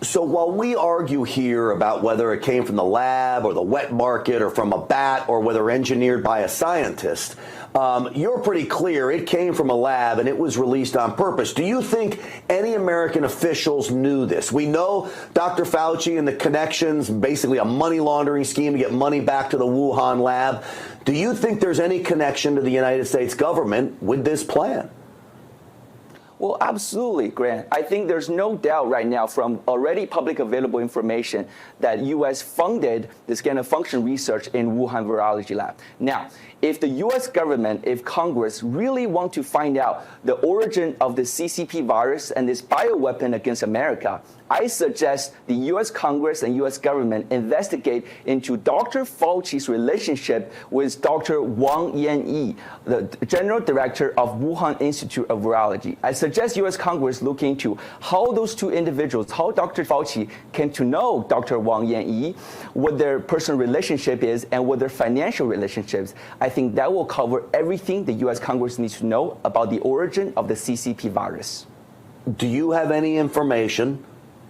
So while we argue here about whether it came from the lab or the wet market or from a bat or whether engineered by a scientist, you're pretty clear it came from a lab and it was released on purpose. Do you think any American officials knew this? We know Dr. Fauci and the connections, basically a money laundering scheme to get money back to the Wuhan lab. Do you think there's any connection to the United States government with this plan? Well, absolutely, Grant. I think there's no doubt right now from already public available information that U.S. funded this gain-of-function research in Wuhan virology lab. Now, if the U.S. government, if Congress really want to find out the origin of the CCP virus and this bioweapon against America, I suggest the U.S. Congress and U.S. government investigate into Dr. Fauci's relationship with Dr. Wang Yanyi, the General Director of Wuhan Institute of Virology. I suggest U.S. Congress look into how those two individuals, how Dr. Fauci came to know Dr. Wang Yanyi, what their personal relationship is, and what their financial relationships. I think that will cover everything the U.S. Congress needs to know about the origin of the CCP virus. Do you have any information?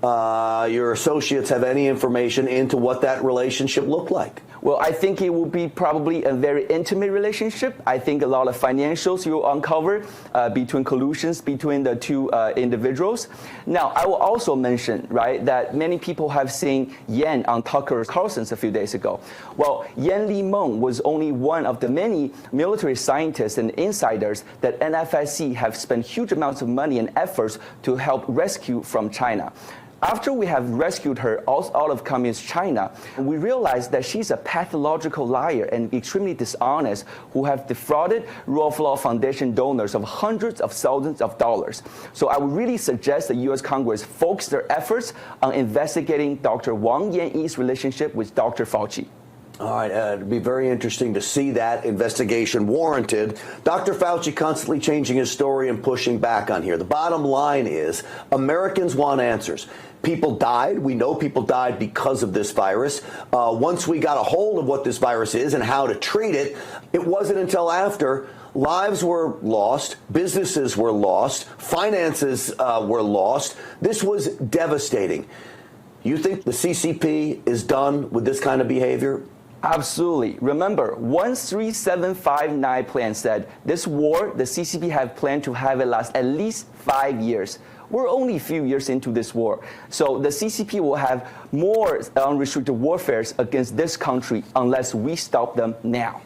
Your associates have any information into what that relationship looked like? Well, I think it will be probably a very intimate relationship. I think a lot of financials you will uncover between collusions between the two individuals. Now, I will also mention, right, that many people have seen Yan on Tucker Carlson's a few days ago. Well, Yan Limeng was only one of the many military scientists and insiders that NFSC have spent huge amounts of money and efforts to help rescue from China. After we have rescued her out of communist China, we realized that she's a pathological liar and extremely dishonest who have defrauded Rule of Law Foundation donors of hundreds of thousands of dollars. So I would really suggest the U.S. Congress focus their efforts on investigating Dr. Wang Yanyi's relationship with Dr. Fauci. All right, it'd be very interesting to see that investigation warranted. Dr. Fauci constantly changing his story and pushing back on here. The bottom line is Americans want answers. People died. We know people died because of this virus. Once we got a hold of what this virus is and how to treat it, it wasn't until after lives were lost, businesses were lost, finances were lost. This was devastating. You think the CCP is done with this kind of behavior? Absolutely. Remember, 13759 plan said this war, the CCP have planned to have it last at least 5 years. We're only a few years into this war. So the CCP will have more unrestricted warfare against this country unless we stop them now.